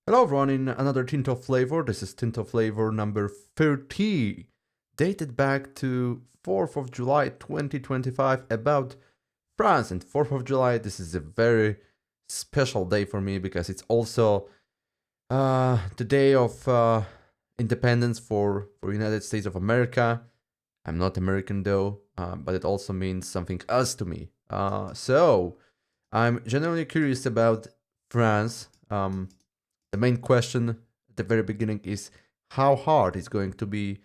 Hello everyone in another Tinto Flavor. This is Tinto Flavor number 30, dated back to 4th of July 2025 about France. And 4th of July, this is a very special day for me because it's also the day of independence for United States of America. I'm not American though, but it also means something else to me. So I'm genuinely curious about France. The main question at the very beginning is how hard it's going to be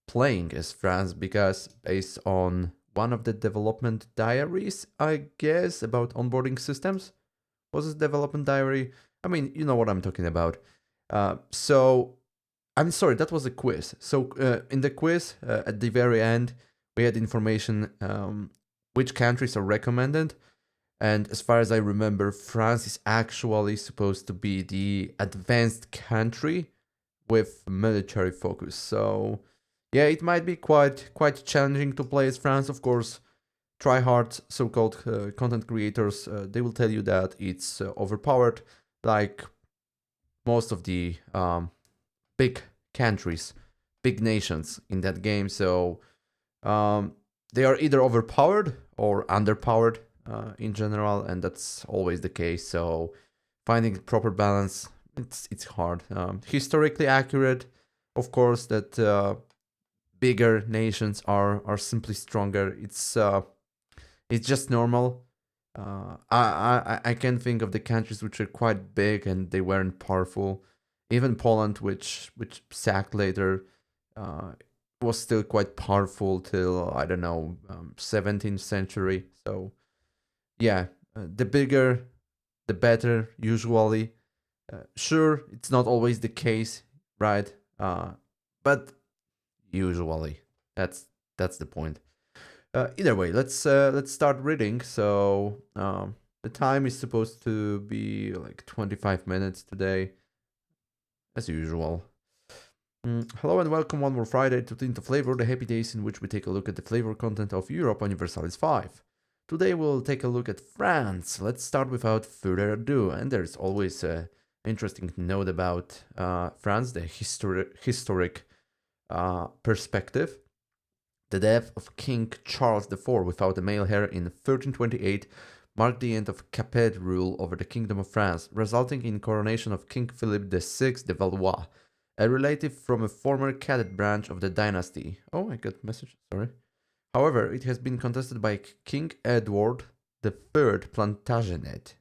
playing as France, because based on one of the development diaries, I guess, about onboarding systems, was it development diary? I mean, you know what I'm talking about. So I'm sorry, that was a quiz. So in the quiz, at the very end, we had information which countries are recommended. And as far as I remember, France is actually supposed to be the advanced country with military focus. So yeah, it might be quite challenging to play as France. Of course, tryhard so-called content creators, they will tell you that it's overpowered, like most of the big countries, big nations in that game. So they are either overpowered or underpowered in general, and that's always the case. So finding the proper balance, it's hard. Historically accurate, of course, that bigger nations are simply stronger. It's just normal. I can think of the countries which are quite big and they weren't powerful. Even Poland, which sacked later, was still quite powerful till I don't know 17th century. So yeah, the bigger, the better. Usually, sure, it's not always the case, right? But usually, that's the point. Either way, let's start reading. So the time is supposed to be like 25 minutes today, as usual. Hello and welcome one more Friday to Tinto Flavor, the happy days in which we take a look at the flavor content of Europa Universalis 5. Today we'll take a look at France. Let's start without further ado, and there's always a interesting note about France, the historic perspective. The death of King Charles IV without a male heir in 1328 marked the end of Capet rule over the Kingdom of France, resulting in coronation of King Philip VI de Valois, a relative from a former cadet branch of the dynasty. Oh, I got a message, sorry. However, it has been contested by King Edward III Plantagenet.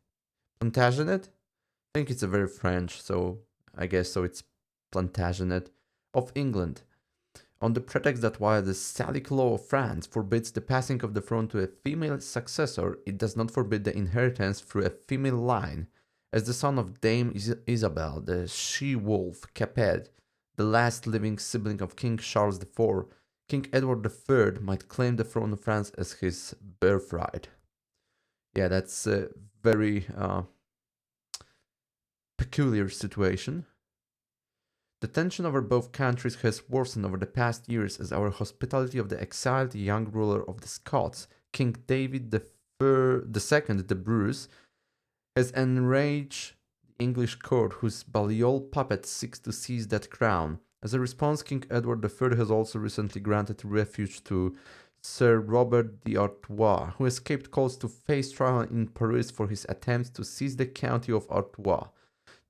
Plantagenet? I think it's a very French, so I guess so it's Plantagenet of England, on the pretext that while the Salic law of France forbids the passing of the throne to a female successor, it does not forbid the inheritance through a female line, as the son of Dame Isabel, the she-wolf Capet, the last living sibling of King Charles IV, King Edward III might claim the throne of France as his birthright. Yeah, that's a very peculiar situation. The tension over both countries has worsened over the past years as our hospitality of the exiled young ruler of the Scots, King David II the Bruce, has enraged the English court, whose Balliol puppet seeks to seize that crown. As a response, King Edward III has also recently granted refuge to Sir Robert d'Artois, who escaped calls to face trial in Paris for his attempts to seize the county of Artois.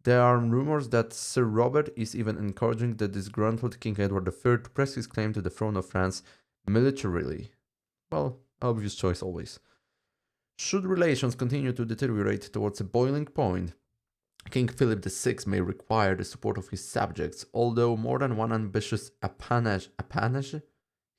There are rumors that Sir Robert is even encouraging the disgruntled King Edward III to press his claim to the throne of France militarily. Well, obvious choice always. Should relations continue to deteriorate towards a boiling point, King Philip VI may require the support of his subjects, although more than one ambitious appanage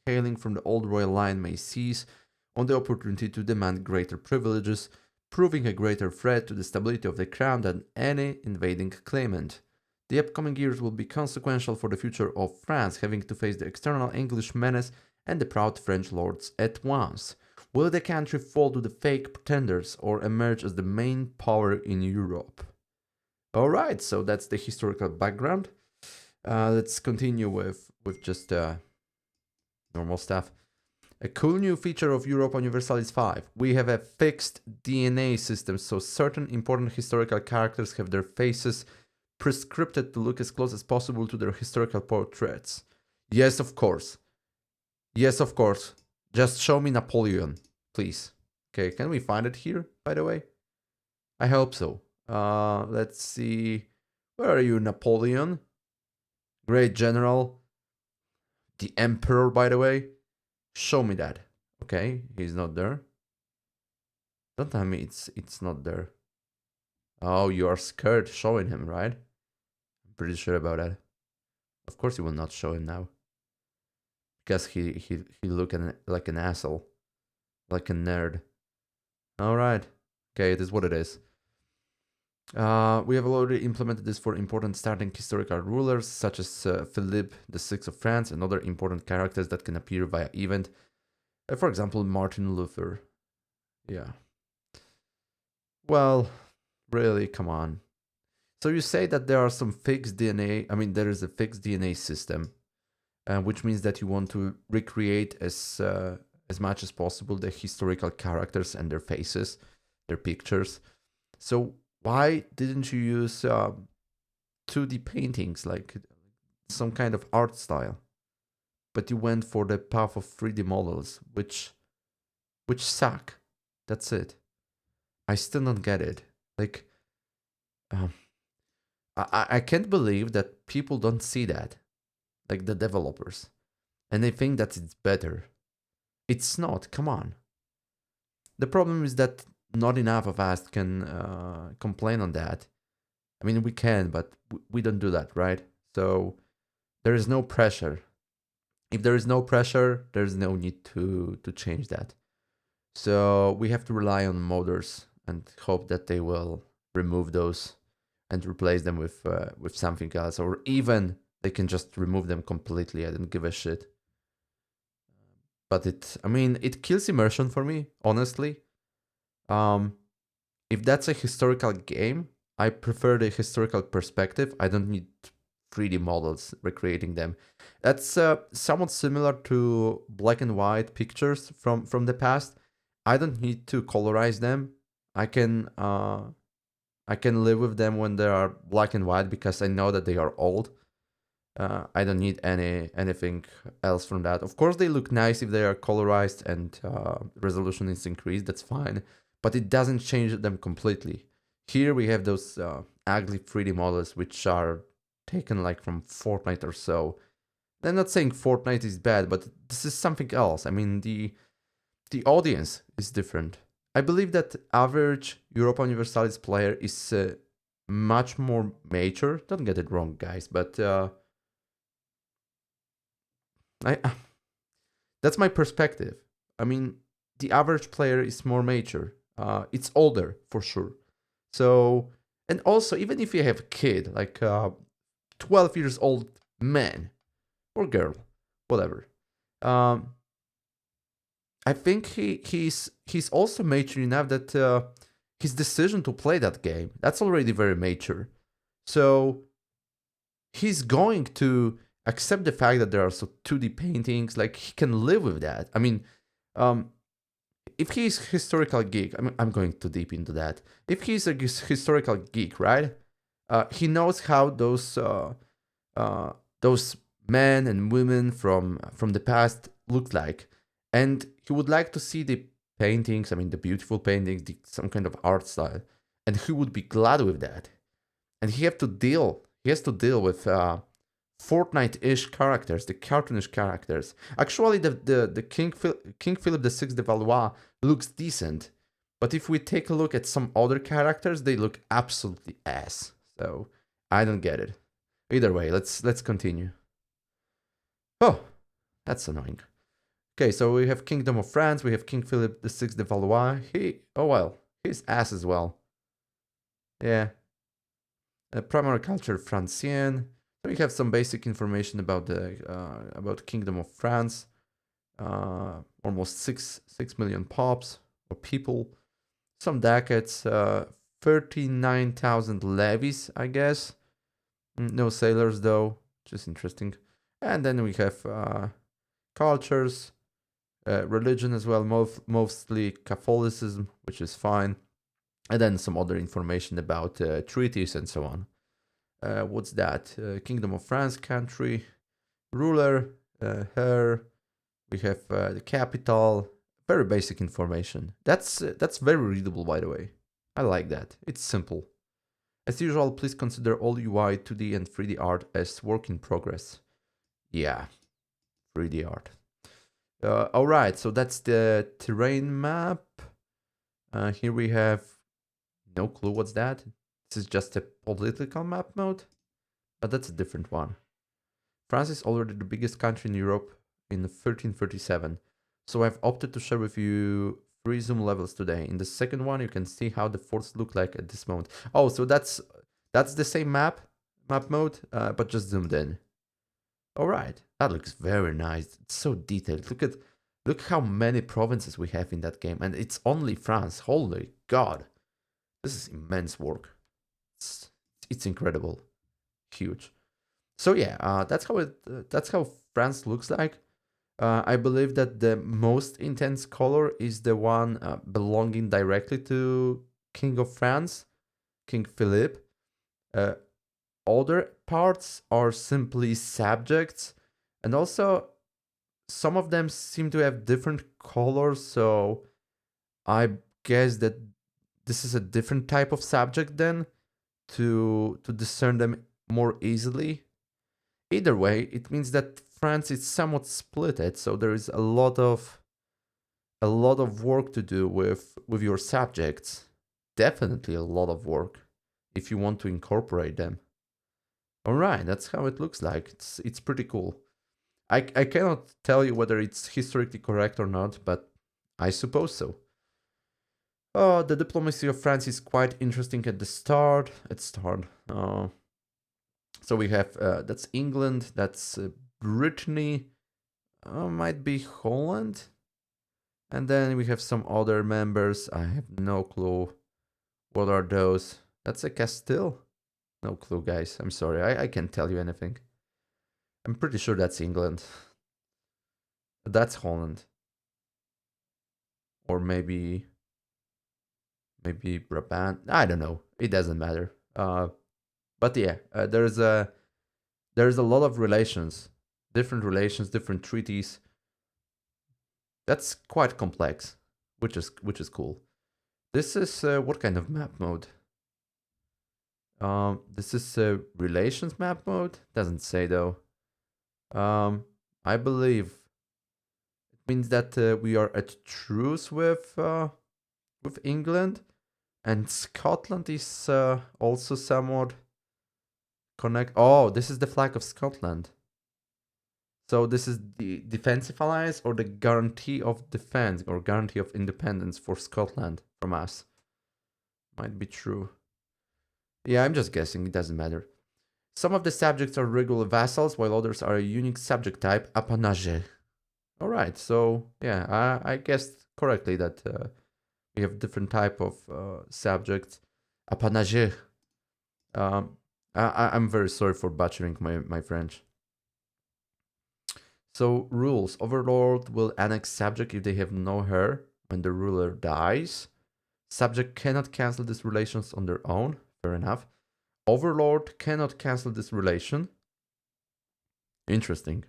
hailing from the old royal line may seize on the opportunity to demand greater privileges, proving a greater threat to the stability of the crown than any invading claimant. The upcoming years will be consequential for the future of France, having to face the external English menace and the proud French lords at once. Will the country fall to the fake pretenders or emerge as the main power in Europe? Alright, so that's the historical background. Let's continue with just normal stuff. A cool new feature of Europa Universalis 5. We have a fixed DNA system, so certain important historical characters have their faces prescripted to look as close as possible to their historical portraits. Yes, of course. Yes, of course. Just show me Napoleon, please. Okay, can we find it here, by the way? I hope so. Let's see. Where are you, Napoleon? Great general. The emperor, by the way. Show me that. Okay, he's not there. Don't tell me it's not there. Oh, you are scared showing him, right? I'm pretty sure about that. Of course you will not show him now. Because he look like an asshole. Like a nerd. Alright. Okay, it is what it is. We have already implemented this for important starting historical rulers, such as Philippe VI of France and other important characters that can appear via event. For example, Martin Luther. Yeah. Well, really, come on. So you say that there are some fixed DNA, I mean, there is a fixed DNA system, which means that you want to recreate as much as possible the historical characters and their faces, their pictures. So why didn't you use 2D paintings, like some kind of art style? But you went for the path of 3D models, which suck. That's it. I still don't get it. Like, I can't believe that people don't see that, like the developers, and they think that it's better. It's not. Come on. The problem is that not enough of us can complain on that. I mean, we can, but we don't do that, right? So there is no pressure. If there is no pressure, there's no need to change that. So we have to rely on modders and hope that they will remove those and replace them with something else, or even they can just remove them completely. I don't give a shit. But it kills immersion for me, honestly. If that's a historical game, I prefer the historical perspective. I don't need 3D models recreating them. That's somewhat similar to black and white pictures from the past. I don't need to colorize them. I can live with them when they are black and white because I know that they are old. I don't need anything else from that. Of course, they look nice if they are colorized and resolution is increased. That's fine, but it doesn't change them completely. Here we have those ugly 3D models which are taken like from Fortnite or so. I'm not saying Fortnite is bad, but this is something else. I mean, the audience is different. I believe that average Europa Universalis player is much more mature. Don't get it wrong, guys, but that's my perspective. I mean, the average player is more mature. It's older for sure. So, and also, even if you have a kid, like 12 years old man or girl, whatever, I think he's also mature enough that his decision to play that game, that's already very mature. So he's going to accept the fact that there are so 2D paintings, like he can live with that. I mean, if he's historical geek, I'm going too deep into that. If he's a historical geek, right? He knows how those men and women from the past looked like, and he would like to see the paintings. I mean, the beautiful paintings, some kind of art style, and he would be glad with that. And he has to deal with Fortnite-ish characters, the cartoonish characters. Actually, the King Philip VI de Valois looks decent, but if we take a look at some other characters, they look absolutely ass. So I don't get it. Either way, let's continue. Oh, that's annoying. Okay, so we have Kingdom of France, we have King Philip VI de Valois. He's ass as well. Yeah. Primary culture Francian. We have some basic information about the Kingdom of France. Almost 6 million pops or people. Some decades. 39,000 levies, I guess. No sailors though, which is interesting. And then we have cultures, religion as well, mostly Catholicism, which is fine. And then some other information about treaties and so on. What's that? Kingdom of France, country, ruler, her. We have the capital. Very basic information. That's very readable, by the way. I like that. It's simple. As usual, please consider all UI, 2D, and 3D art as work in progress. Yeah, 3D art. Alright, so that's the terrain map. Here we have no clue what's that. This is just a political map mode, but that's a different one. France is already the biggest country in Europe in 1337. So I've opted to share with you 3 zoom levels today. In the second one, you can see how the forts look like at this moment. Oh, so that's the same map mode, but just zoomed in. All right, that looks very nice. It's so detailed. Look how many provinces we have in that game, and it's only France. Holy God, this is immense work. It's incredible, huge. So yeah, that's how France looks like. I believe that the most intense color is the one belonging directly to King of France, King Philippe. Other parts are simply subjects, and also some of them seem to have different colors, so I guess that this is a different type of subject then to discern them more easily. Either way, it means that France is somewhat splitted, so there is a lot of work to do with your subjects. Definitely a lot of work if you want to incorporate them. All right, that's how it looks like. It's pretty cool. I cannot tell you whether it's historically correct or not, but I suppose so. Oh, the diplomacy of France is quite interesting at the start. So we have that's England, that's Brittany, might be Holland, and then we have some other members. I have no clue what are those. That's a Castile. No clue, guys. I'm sorry. I can't tell you anything. I'm pretty sure that's England. That's Holland. Or maybe Brabant. I don't know. It doesn't matter. But yeah, there's a lot of relations, different treaties. That's quite complex, which is cool. This is what kind of map mode? This is a relations map mode. Doesn't say though. I believe it means that we are at truce with England, and Scotland is also somewhat connect. Oh, this is the flag of Scotland. So this is the defensive alliance or the guarantee of defense or guarantee of independence for Scotland from us. Might be true. Yeah, I'm just guessing. It doesn't matter. Some of the subjects are regular vassals, while others are a unique subject type, apanage. All right, so yeah, I guessed correctly that we have different type of subjects. Apanage. I'm very sorry for butchering my French. So rules: overlord will annex subject if they have no heir when the ruler dies. Subject cannot cancel these relations on their own. Fair enough. Overlord cannot cancel this relation. Interesting.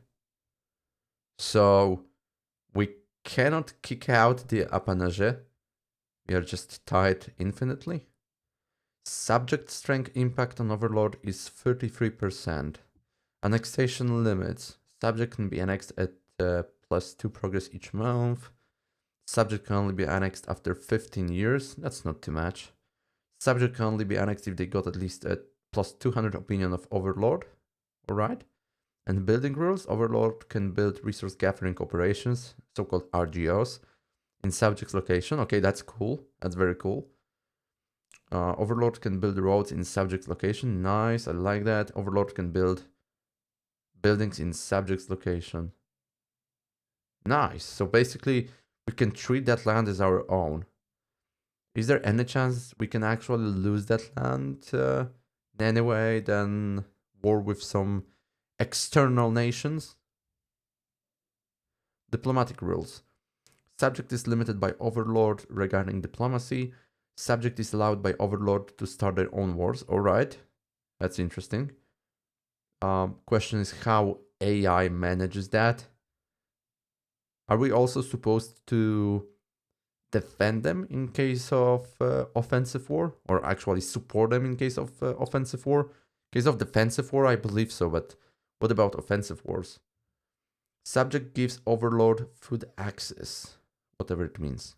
So we cannot kick out the apanage. We are just tied infinitely. Subject strength impact on Overlord is 33%. Annexation limits. Subject can be annexed at +2 progress each month. Subject can only be annexed after 15 years. That's not too much. Subject can only be annexed if they got at least a +200 opinion of Overlord. Alright. And building rules. Overlord can build resource gathering operations, so-called RGOs, in subject's location. Okay, that's cool. That's very cool. Overlord can build roads in subject's location. Nice, I like that. Overlord can build buildings in subject's location. Nice. So basically, we can treat that land as our own. Is there any chance we can actually lose that land in any way than war with some external nations? Diplomatic rules. Subject is limited by Overlord regarding diplomacy. Subject is allowed by Overlord to start their own wars. Alright. That's interesting. Question is how AI manages that. Are we also supposed to defend them in case of offensive war, or actually support them in case of offensive war? In case of defensive war, I believe so, but what about offensive wars? Subject gives overlord food access, whatever it means.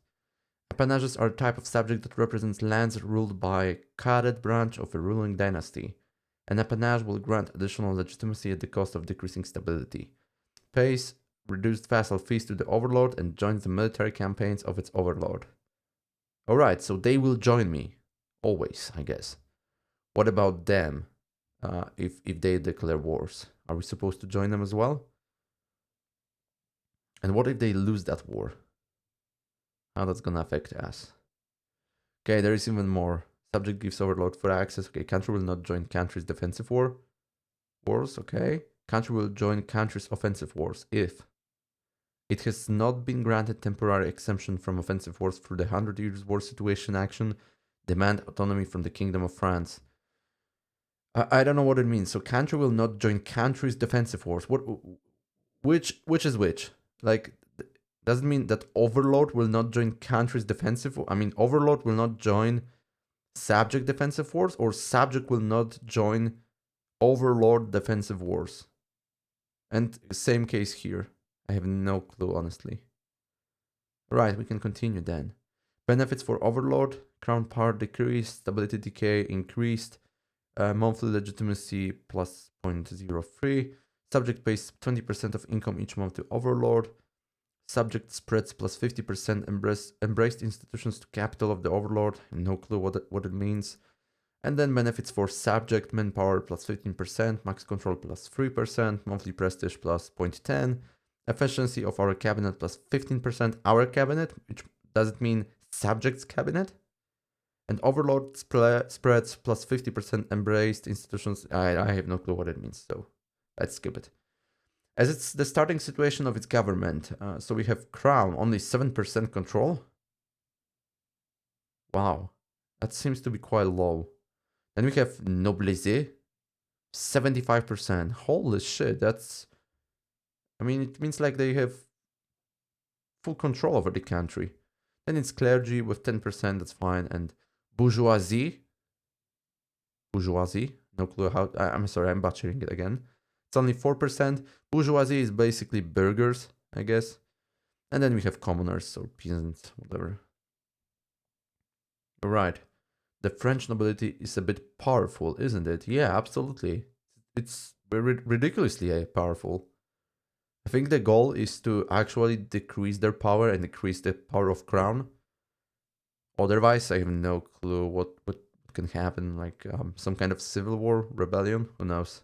Appanages are a type of subject that represents lands ruled by a cadet branch of a ruling dynasty. An appanage will grant additional legitimacy at the cost of decreasing stability. Pays reduced vassal fees to the overlord and joins the military campaigns of its overlord. Alright, so they will join me. Always, I guess. What about them? If they declare wars? Are we supposed to join them as well? And what if they lose that war? How that's gonna affect us? Okay, there is even more. Subject gives overlord for access. Okay, country will not join country's defensive wars. Okay, country will join country's offensive wars if it has not been granted temporary exemption from offensive wars through the 100 Years' War situation action. Demand autonomy from the Kingdom of France. I don't know what it means. So country will not join country's defensive wars. Which is which? Like, does it mean that overlord will not join country's defensive? I mean, overlord will not join subject defensive wars, or subject will not join overlord defensive wars. And same case here. I have no clue, honestly. Right, we can continue then. Benefits for overlord: crown power decreased, stability decay increased, monthly legitimacy plus 0.03. Subject pays 20% of income each month to overlord. Subject spreads plus 50%, embraced institutions to capital of the overlord. No clue what it means. And then benefits for subject: manpower plus 15%, max control plus 3%, monthly prestige plus 0.10, efficiency of our cabinet plus 15%. Our cabinet, which does it mean subject's cabinet? And overlord spreads plus 50%, embraced institutions. I have no clue what it means, so let's skip it. As it's the starting situation of its government, so we have crown, only 7% control. Wow, that seems to be quite low. Then we have noblesse, 75%. Holy shit, that's... I mean, it means like they have full control over the country. Then it's clergy with 10%, that's fine. And bourgeoisie, no clue how... I'm sorry, I'm butchering it again. It's only 4%. Bourgeoisie is basically burghers, I guess. And then we have commoners or peasants, whatever. Alright. The French nobility is a bit powerful, isn't it? Yeah, absolutely. It's ridiculously powerful. I think the goal is to actually decrease their power and increase the power of crown. Otherwise, I have no clue what can happen, like some kind of civil war, rebellion, who knows.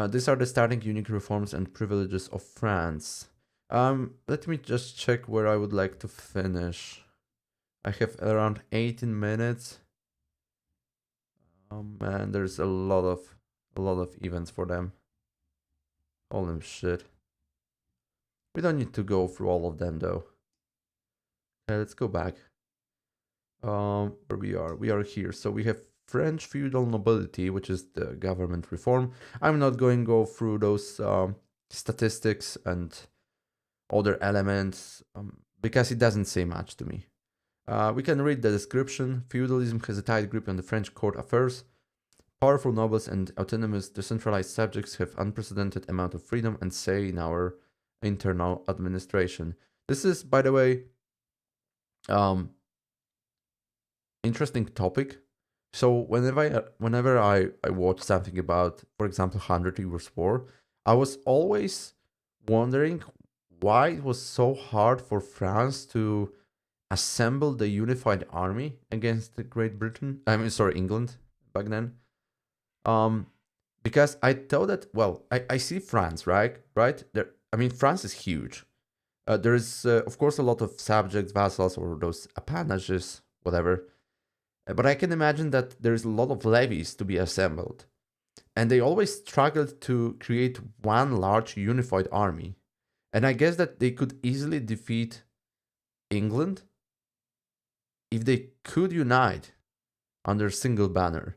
These are the starting unique reforms and privileges of France. Let me just check where I would like to finish. I have around 18 minutes. Man, there's a lot of events for them. Holy shit. We don't need to go through all of them though. Okay, let's go back. Where we are here. So we have French feudal nobility, which is the government reform. I'm not going to go through those statistics and other elements because it doesn't say much to me. We can read the description. Feudalism has a tight grip on the French court affairs. Powerful nobles and autonomous decentralized subjects have unprecedented amount of freedom and say in our internal administration. This is, by the way, interesting topic. So whenever I watch something about, for example, 100 Years' War, I was always wondering why it was so hard for France to assemble the unified army against Great Britain. England back then. Because I thought that, well, I see France, right? There, I mean, France is huge. There is, of course, a lot of subjects, vassals, or those appanages, whatever. But I can imagine that there's a lot of levies to be assembled. And they always struggled to create one large unified army. And I guess that they could easily defeat England if they could unite under a single banner.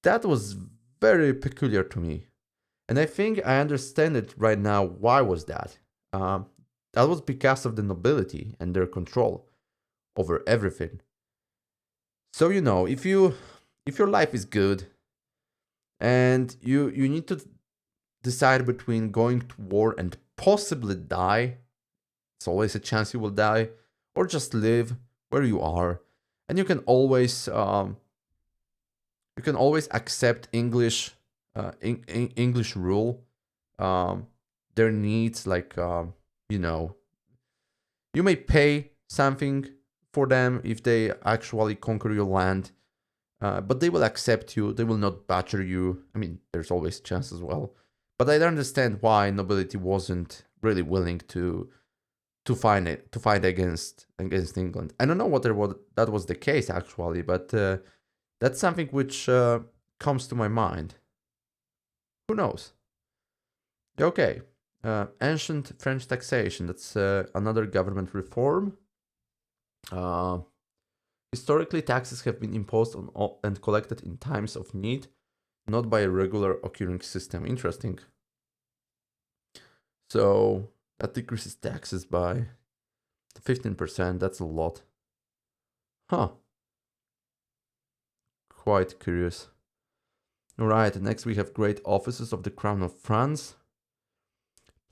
that was very peculiar to me. And I think I understand it right now. Why was that? Um, that was because of the nobility and their control over everything. So if your life is good and you need to decide between going to war and possibly die, it's always a chance you will die, or just live where you are, and you can always accept English rule, um, their needs, like you know, you may pay something for them if they actually conquer your land, but they will accept you. They will not butcher you. I mean, there's always chance as well, but I don't understand why nobility wasn't really willing to fight against England. I don't know whether that was the case actually, but that's something which comes to my mind. Who knows? Okay. Ancient French taxation. That's another government reform. Uh, Historically, taxes have been imposed on and collected in times of need, not by a regular occurring system. Interesting. So that decreases taxes by 15%. That's a lot. Huh. Quite curious. Alright, next we have great offices of the Crown of France.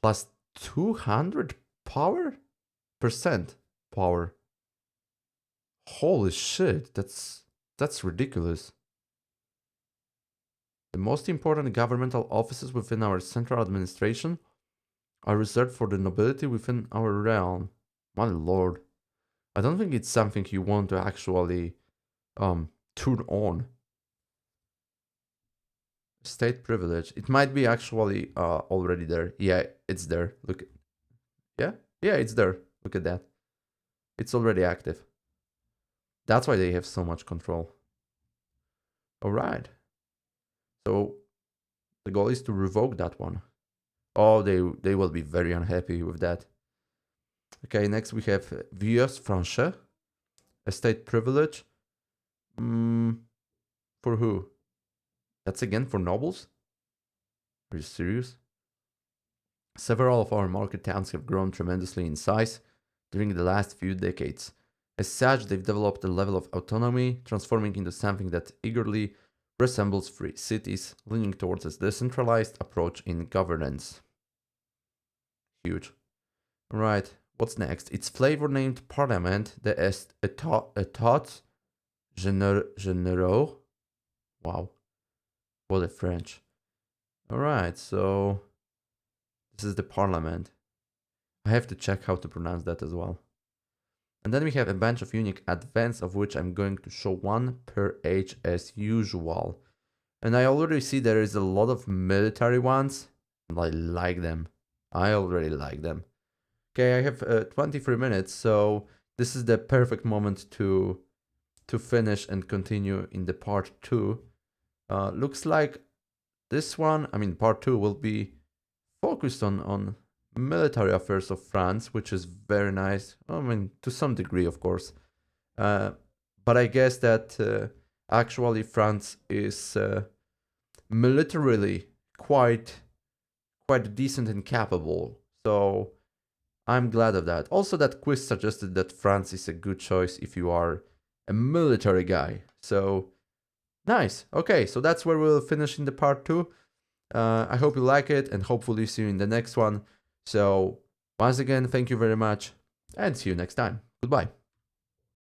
Plus 200 power? Percent power. Holy shit, that's ridiculous. The most important governmental offices within our central administration are reserved for the nobility within our realm. My lord. I don't think it's something you want to actually turn on. State privilege. It might be actually already there. Yeah, it's there. Look. Yeah? Yeah, it's there. Look at that. It's already active. That's why they have so much control. Alright. So the goal is to revoke that one. Oh, they will be very unhappy with that. Okay, next we have Vieux Franche. Estate privilege. For who? That's again for nobles? Are you serious? Several of our market towns have grown tremendously in size during the last few decades. As such, they've developed a level of autonomy, transforming into something that eagerly resembles free cities, leaning towards a decentralized approach in governance. Huge. Right, what's next? It's Flavour named Parliament, the Etat Généraux. Wow, what a French. Alright, so this is the Parliament. I have to check how to pronounce that as well. And then we have a bunch of unique advents, of which I'm going to show one per age as usual. And I already see there is a lot of military ones, and I like them. I already like them. Okay, I have 23 minutes, so this is the perfect moment to finish and continue in the part 2. Looks like this one, I mean part 2, will be focused on military affairs of France, which is very nice. I mean, to some degree, of course. But I guess that actually France is militarily quite decent and capable. So I'm glad of that. Also, that quiz suggested that France is a good choice if you are a military guy. So nice. Okay, so that's where we'll finish in the part 2. I hope you like it and hopefully see you in the next one. So once again, thank you very much and see you next time. Goodbye.